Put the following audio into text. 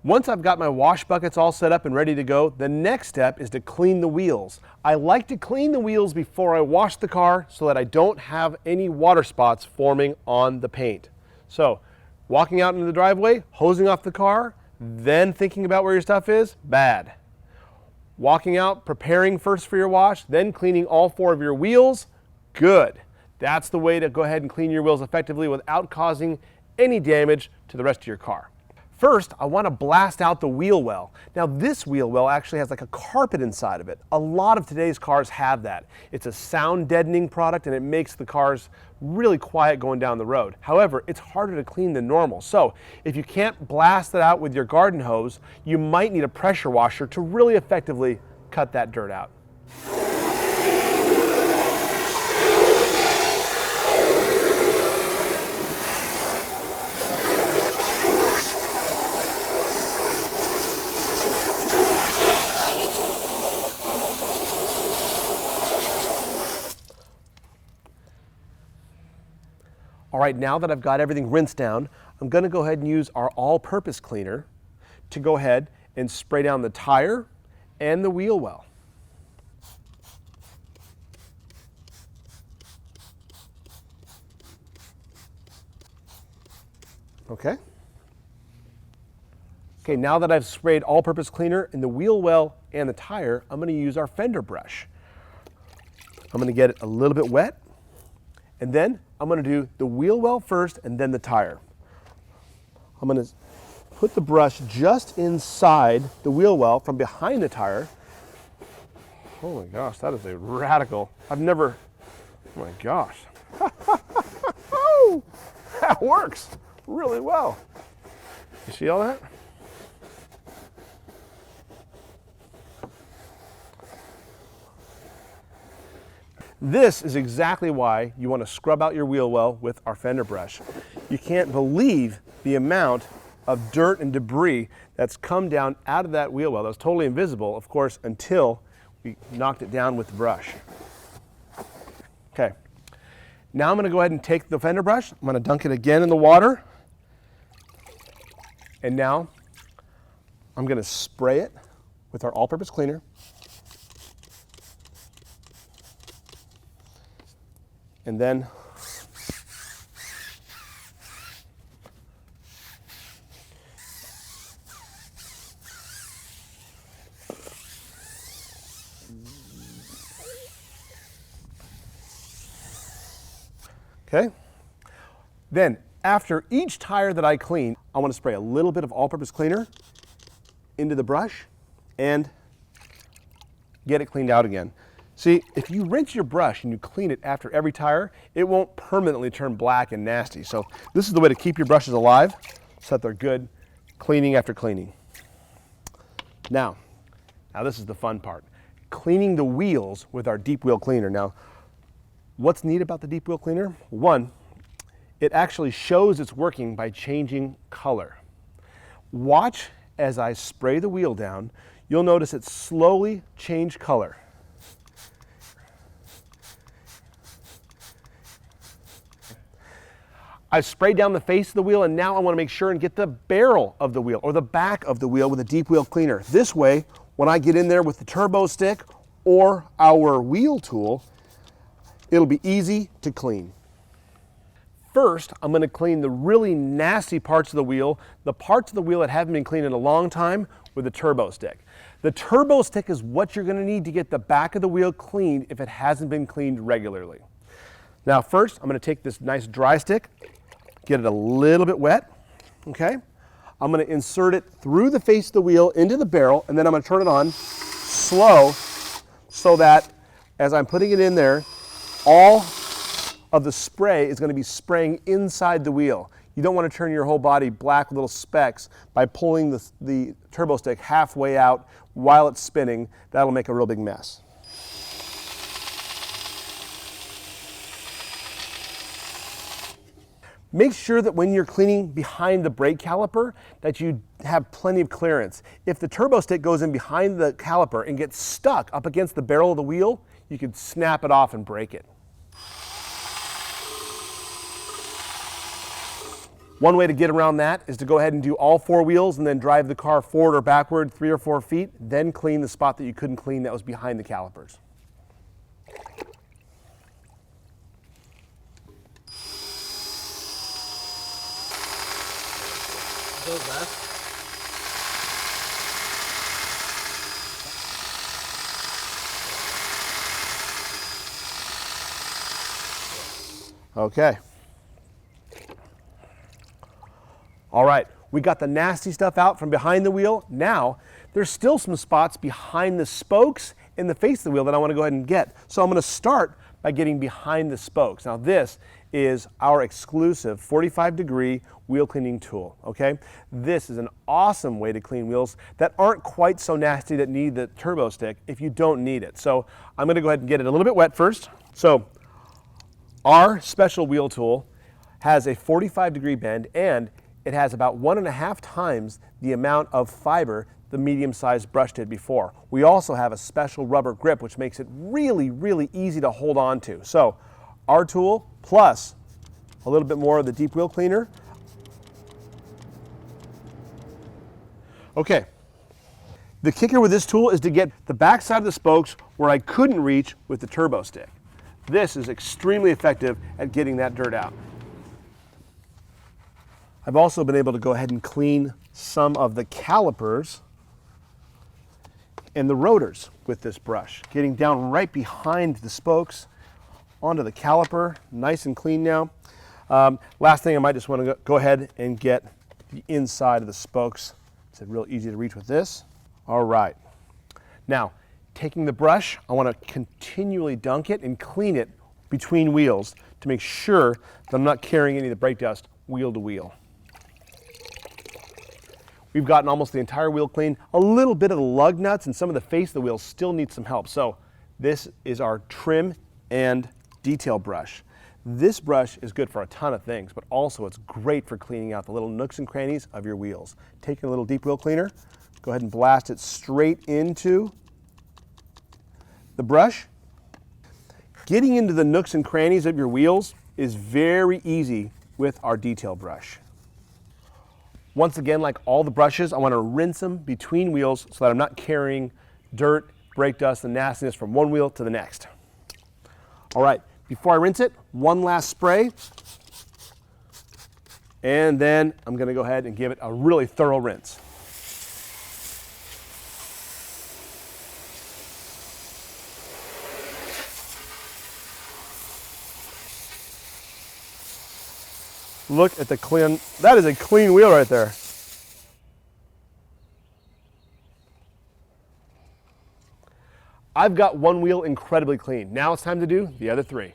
Once I've got my wash buckets all set up and ready to go, the next step is to clean the wheels. I like to clean the wheels before I wash the car so that I don't have any water spots forming on the paint. So, walking out into the driveway, hosing off the car, then thinking about where your stuff is, bad. Walking out, preparing first for your wash, then cleaning all 4 of your wheels, good. That's the way to go ahead and clean your wheels effectively without causing any damage to the rest of your car. First, I want to blast out the wheel well. Now this wheel well actually has like a carpet inside of it. A lot of today's cars have that. It's a sound deadening product and it makes the cars really quiet going down the road. However, it's harder to clean than normal. So if you can't blast it out with your garden hose, you might need a pressure washer to really effectively cut that dirt out. All right, now that I've got everything rinsed down, I'm going to go ahead and use our all-purpose cleaner to go ahead and spray down the tire and the wheel well. Okay. Okay, now that I've sprayed all-purpose cleaner in the wheel well and the tire, I'm going to use our fender brush. I'm going to get it a little bit wet, and then I'm going to do the wheel well first and then the tire. I'm going to put the brush just inside the wheel well from behind the tire. Oh my gosh, that is a radical. I've never, oh my gosh. That works really well. You see all that? This is exactly why you want to scrub out your wheel well with our fender brush. You can't believe the amount of dirt and debris that's come down out of that wheel well. That was totally invisible, of course, until we knocked it down with the brush. Okay, now I'm going to go ahead and take the fender brush. I'm going to dunk it again in the water. And now I'm going to spray it with our all-purpose cleaner. And then okay. Then after each tire that I clean, I want to spray a little bit of all-purpose cleaner into the brush and get it cleaned out again. See, if you rinse your brush and you clean it after every tire, it won't permanently turn black and nasty. So this is the way to keep your brushes alive so that they're good cleaning after cleaning. Now this is the fun part. Cleaning the wheels with our deep wheel cleaner. Now, what's neat about the deep wheel cleaner? One, it actually shows it's working by changing color. Watch as I spray the wheel down. You'll notice it slowly change color. I've sprayed down the face of the wheel, and now I want to make sure and get the barrel of the wheel or the back of the wheel with a deep wheel cleaner. This way, when I get in there with the turbo stick or our wheel tool, it'll be easy to clean. First, I'm going to clean the really nasty parts of the wheel, the parts of the wheel that haven't been cleaned in a long time, with the turbo stick. The turbo stick is what you're going to need to get the back of the wheel cleaned if it hasn't been cleaned regularly. Now first, I'm going to take this nice dry stick, get it a little bit wet, okay? I'm going to insert it through the face of the wheel into the barrel, and then I'm going to turn it on slow so that as I'm putting it in there, all of the spray is going to be spraying inside the wheel. You don't want to turn your whole body black with little specks by pulling the turbo stick halfway out while it's spinning. That'll make a real big mess. Make sure that when you're cleaning behind the brake caliper that you have plenty of clearance. If the turbo stick goes in behind the caliper and gets stuck up against the barrel of the wheel, you could snap it off and break it. One way to get around that is to go ahead and do all 4 wheels and then drive the car forward or backward 3 or 4 feet, then clean the spot that you couldn't clean that was behind the calipers. Go left. Okay. All right, we got the nasty stuff out from behind the wheel. Now, there's still some spots behind the spokes in the face of the wheel that I want to go ahead and get. So I'm going to start by getting behind the spokes. Now this is our exclusive 45-degree wheel cleaning tool, okay? This is an awesome way to clean wheels that aren't quite so nasty that need the turbo stick if you don't need it. So I'm going to go ahead and get it a little bit wet first. So our special wheel tool has a 45-degree bend, and it has about 1.5 times the amount of fiber the medium-sized brush did before. We also have a special rubber grip, which makes it really, really easy to hold on to. So our tool plus a little bit more of the deep wheel cleaner. Okay. The kicker with this tool is to get the back side of the spokes where I couldn't reach with the turbo stick. This is extremely effective at getting that dirt out. I've also been able to go ahead and clean some of the calipers and the rotors with this brush, getting down right behind the spokes onto the caliper, nice and clean now. Last thing, I might just want to go ahead and get the inside of the spokes. It's real easy to reach with this. All right. Now, taking the brush, I want to continually dunk it and clean it between wheels to make sure that I'm not carrying any of the brake dust wheel to wheel. We've gotten almost the entire wheel clean. A little bit of the lug nuts and some of the face of the wheel still needs some help. So this is our trim and detail brush. This brush is good for a ton of things, but also it's great for cleaning out the little nooks and crannies of your wheels. Taking a little deep wheel cleaner, go ahead and blast it straight into the brush. Getting into the nooks and crannies of your wheels is very easy with our detail brush. Once again, like all the brushes, I want to rinse them between wheels so that I'm not carrying dirt, brake dust, and nastiness from one wheel to the next. All right, before I rinse it, one last spray. And then I'm going to go ahead and give it a really thorough rinse. Look at the clean, that is a clean wheel right there. I've got one wheel incredibly clean. Now it's time to do the other 3.